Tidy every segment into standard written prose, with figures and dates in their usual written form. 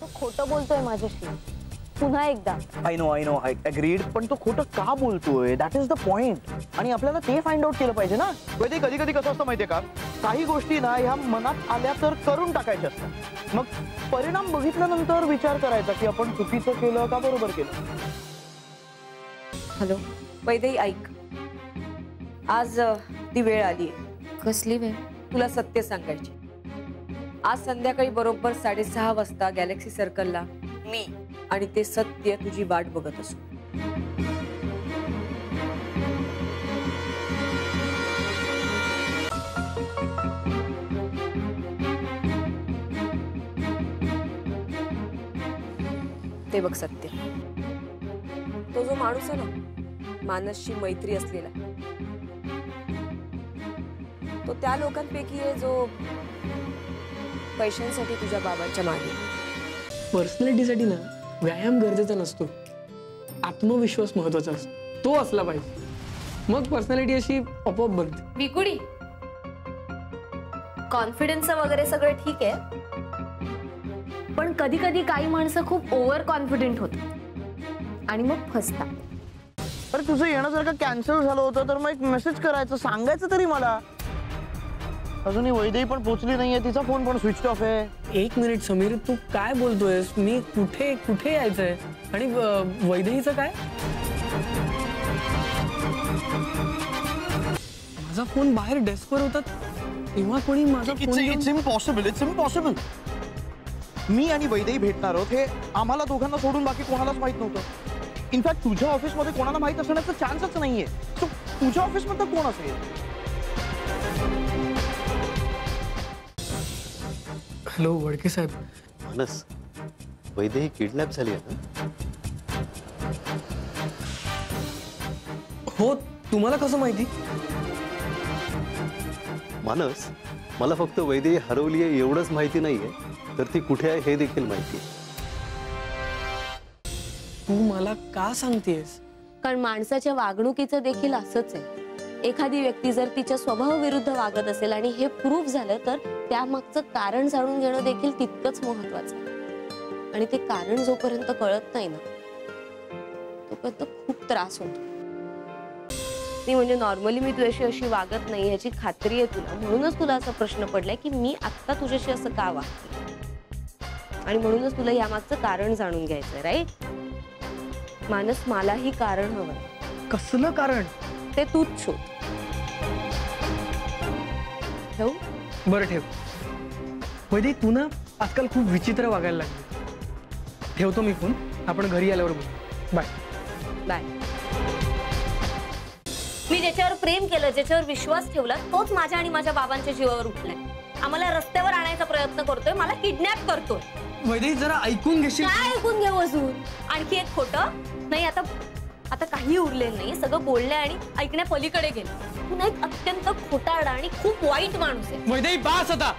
तो खोटं बोलतोय माझ्याशी पुन्हा एकदा. आय नो आय अग्रीड, पण तो खोटं का बोलतोय दॅट इज द पॉइंट. आणि आपल्याला ते फाइंड आउट केलं पाहिजे ना. कधी कधी कसं असतं माहितीये का, काही गोष्टी ना ह्या मनात आल्या तर करून टाकायच्या असतात. मग परिणाम बघितल्यानंतर विचार करायचा की आपण चुकीचं केलं का बरोबर केलं. हॅलो वैदेही, ऐक, आज ती वेळ आली आहे. कसली वेळ? तुला सत्य सांगायची. आज संध्याकाळी बरोबर 6:30 वाजता गॅलेक्सी सर्कलला मी आणि ते सत्य तुझी वाट बघत असू. ते बघ सत्य, तो जो माणूस आहे ना मानसशी मैत्री असलेला, तो त्या लोकांपैकी आहे जो पैशांसाठी तुझ्या बाबांच्या मागे. पर्सनॅलिटीसाठी ना व्यायाम गरजेचा नसतो, आत्मविश्वास महत्वाचा असतो. तो असला पाहिजे, मग पर्सनॅलिटी अशी आपोआप बनते. विकुडी, कॉन्फिडन्स वगैरे सगळं ठीक आहे, पण कधी कधी काही माणसं खूप ओव्हर कॉन्फिडेंट होतात आणि मग फसतात. अरे तुझं येणं जर का कॅन्सल झालं होतं तर मग एक मेसेज करायचं, सांगायचं तरी मला. अजूनही वैदेही पण पोहोचली नाहीये, तिचा फोन पण स्विच ऑफ आहे. एक मिनिट समीर, तू काय बोलतोयस? मी कुठे कुठे यायचंय? आणि वैदेहीचं काय? माझा फोन बाहेर डेस्कवर होता तेव्हा कोणी माझा फोन. It's impossible. मी आणि वैदेही भेटणार आहोत हे आम्हाला दोघांना सोडून बाकी कोणालाच माहित नव्हतं. इनफॅक्ट तुझ्या ऑफिसमध्ये कोणाला माहित असण्याचा चान्सच नाहीये. सो तुझ्या ऑफिसमध्ये कोण असेल? हॅलो वडके साहेब. मानस, वैदेही किडनॅप झाली आहे ना? हो, तुम्हाला कसं माहिती? मानस, मला फक्त वैदेही हरवली आहे एवढंच माहिती नाहीये, तर ती कुठे आहे हे देखील माहिती आहे. तू मला का सांगतेस? कारण माणसाच्या वागणुकीचं देखील असंच आहे. एखादी व्यक्ती जर तिच्या स्वभावाविरुद्ध वागत असेल आणि हे प्रूफ झालं तर त्यामागचं कारण जाणून घेणं देखील तितकंच महत्वाचं आहे. आणि ते कारण जोपर्यंत कळत नाही ना तोपर्यंत खूप त्रास होतो. नाही म्हणजे नॉर्मली मी तुझ्याशी अशी वागत नाही याची खात्री आहे तुला, म्हणूनच तुला असा प्रश्न पडलाय की मी आत्ता तुझ्याशी असं का वागते, आणि म्हणूनच तुला यामागचं कारण जाणून घ्यायचंय, राईट? मानस, मलाही कारण हवंय. कसलं कारण? ते तूच शोध. ठेवू? बरं ठेव. वैदेही, तू ना आजकाल खूप विचित्र वागायला लागली. ठेवतो मी फोन, आपण घरी आल्यावर बोलू. Bye bye. मी ज्याच्यावर प्रेम केलं, ज्याच्यावर विश्वास ठेवला, तोच माझ्या आणि माझ्या बाबांच्या जीवावर उठलाय. आम्हाला रस्त्यावर आणायचा प्रयत्न करतोय, मला किडनॅप करतोय. वैदेही, जरा ऐकून घेशील? काय ऐकून घेऊ अजून? आणखी एक खोटं? नाही, आता काही उरलेलं नाही. सगळं बोलण्या आणि ऐकण्या पलीकडे गेलं. तू एक अत्यंत खोटारडा आणि खूप वाईट माणूस आहे. वैदेही, बास आता.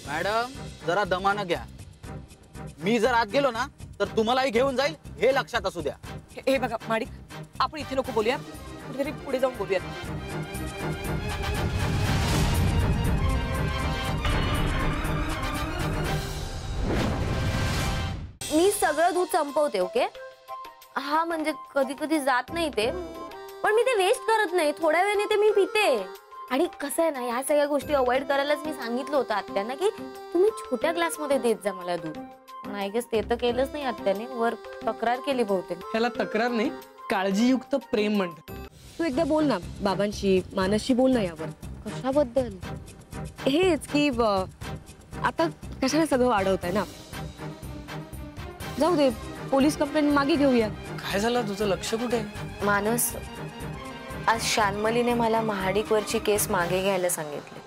मॅडम, जरा दमानं घ्या. मी जर आत गेलो ना तर तुम्हालाही घेऊन जाईल, हे लक्षात असू द्या. हे बघा माडिक, आपण इथे नको बोलूया, कुठेतरी पुढे जाऊन बोलूयात. मी सगळं दूध संपवते, ओके? हा म्हणजे कधी कधी जात नाही ते, पण मी ते वेस्ट करत नाही. थोड्या वेळाने ते मी पिते. आणि कसं आहे ना, ह्या सगळ्या गोष्टी अवॉइड करायलाच मी सांगितलं होतं आत्यांना की तुम्ही छोट्या ग्लासमध्ये देत जा मला दूध. पण आय गेस ते तर केलंच नाही आत्याने. वर तक्रार केली बहुतेक. ह्याला तक्रार नाही, काळजीयुक्त प्रेम म्हणतात. तू एकदा बोल ना बाबांशी, मानसशी बोल ना यावर. कशाबद्दल? हेच की आता कशाला सगळं वाढवताय ना. जाऊ दे, पोलीस कंप्लेंट मागे घेऊया. काय झालं? तुझं लक्ष कुठे आहे? मानस, आज शानमलीने मला महाडिकवरची केस मागे घ्यायला सांगितले.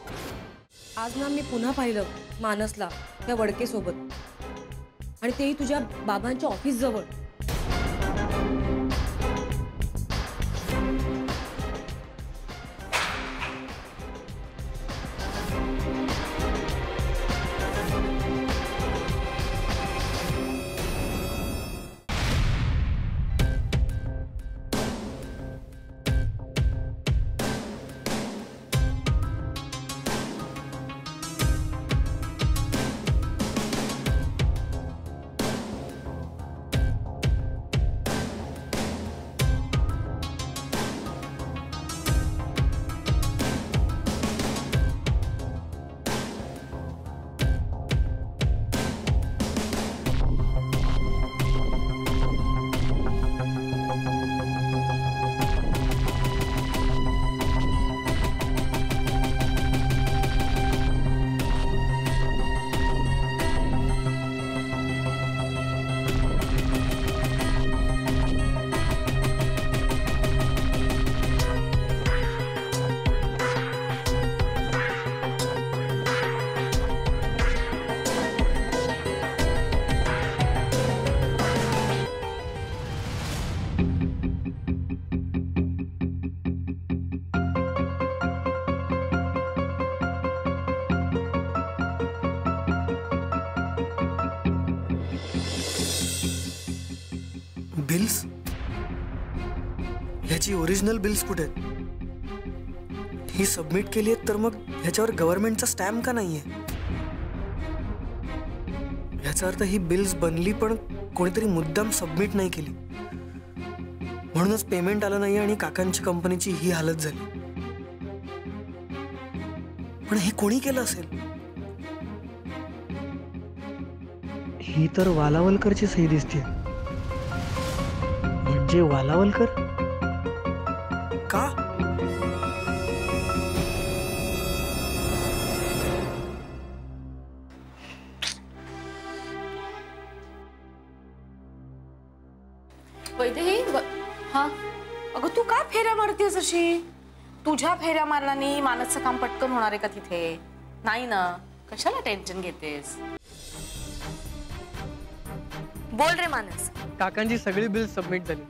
आज ना मी पुन्हा पाहिलं मानसला त्या वडके सोबत, आणि तेही तुझ्या बाबांच्या ऑफिस जवळ. बिल्स? ह्याची ओरिजिनल बिल्स कुठे आहेत? ही सबमिट केली आहेत तर मग ह्याच्यावर गव्हर्नमेंटचा स्टॅम्प का नाहीये? ह्याचा अर्थ ही बिल्स बनली पण कोणीतरी मुद्दाम सबमिट नाही केली, म्हणूनच पेमेंट आलं नाही आणि काकांची कंपनीची ही हालत झाली. पण हे कोणी केलं असेल? ही तर वालावलकरची सही दिसते. म्हणजे वालावलकर का? वैदेही हा, अगं तू काय फेऱ्या मारतेस अशी? तुझ्या फेऱ्या मारल्याने मानसचं काम पटकन होणार आहे का तिथे? नाही ना, कशाला टेन्शन घेतेस? बोल रे मानस. काकांची सगळी बिल सबमिट झाली.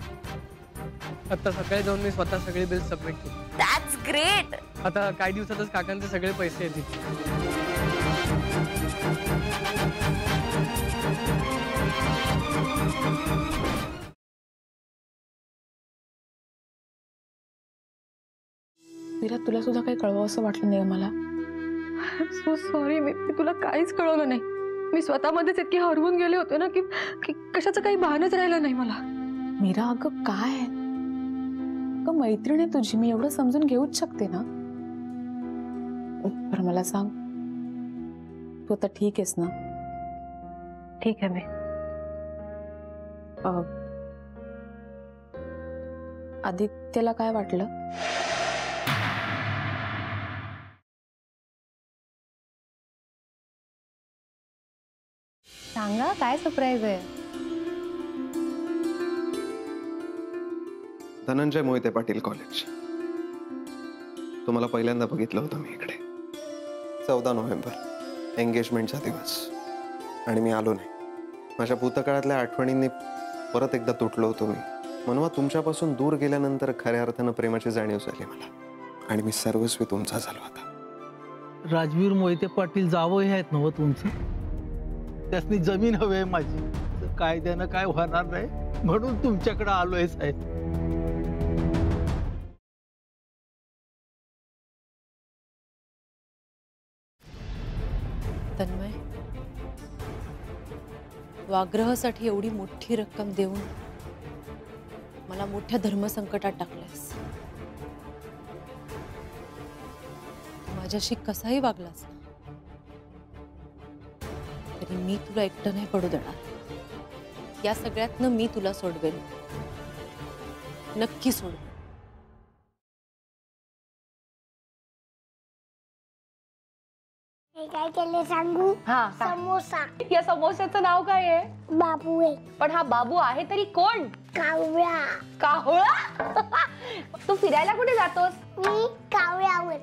आता सकाळी जाऊन मी स्वतः सगळी बिल सबमिट केली. That's great. आता काही दिवसातच काकांचे सगळे पैसे येतील. मीरा, तुला सुद्धा काही कळवं असं वाटलं नाही मला. सो सॉरी, मी तुला काहीच कळवलं नाही. मी स्वतःमध्येच इतकी हरवून गेले होते ना की कशाचं काही भानच राहिलं नाही मला. मीरा, अगं काय अगं, मैत्रीण आहे तुझी, मी एवढं समजून घेऊच शकते ना. बरं मला सांग, तू आता ठीक आहेस ना? ठीक आहे मी. आदित्यला काय वाटलं? सांगा, काय सरप्राईज आहे? धनंजय मोहिते पाटील कॉलेज. तुम्हाला पहिल्यांदा बघितलं होतं मी इकडे. 14 नोव्हेंबर एंगेजमेंटचा दिवस, आणि मी आलो नाही. माझ्या भूतकाळातल्या आठवणींनी परत एकदा तुटलो होतो मी. मनवा, तुमच्यापासून दूर गेल्यानंतर खऱ्या अर्थानं प्रेमाची जाणीव झाली मला, आणि मी सर्वस्वी तुमचा झालो आता. राजवीर मोहिते पाटील जावं आहेत नव तुमचं? त्यासनी जमीन हवी आहे माझी, कायद्यानं काय होणार नाही म्हणून तुमच्याकडे आलोय साहेब. तन्मय, वाग्रहासाठी एवढी मोठी रक्कम देऊन मला मोठ्या धर्मसंकटात टाकलंस. माझ्याशी कसाही वागलास ना, तरी मी तुला एकटं नाही पडू देणार. या सगळ्यातनं मी तुला सोडवेन, नक्की सोडवेन. काय केले सांगू? हा, समोसा. या समोस्याचं नाव काय आहे? बाबू आहे. पण हा बाबू आहे तरी कोण? कावळा. कावळा? तू फिरायला कुठे जातोस? मी कावळ्यावर.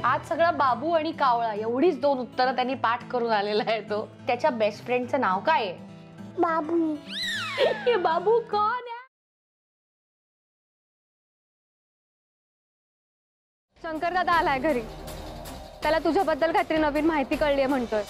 आज सगळा बाबू आणि कावळा एवढीच 2 उत्तरं त्यांनी पाठ करून आलेला आहे तो. त्याच्या बेस्ट फ्रेंडचं नाव काय आहे? बाबू. हे बाबू कोण आहे? शंकर दादा आलाय घरी. त्याला तुझ्याबद्दल काहीतरी नवीन माहिती कळली आहे म्हणतोय.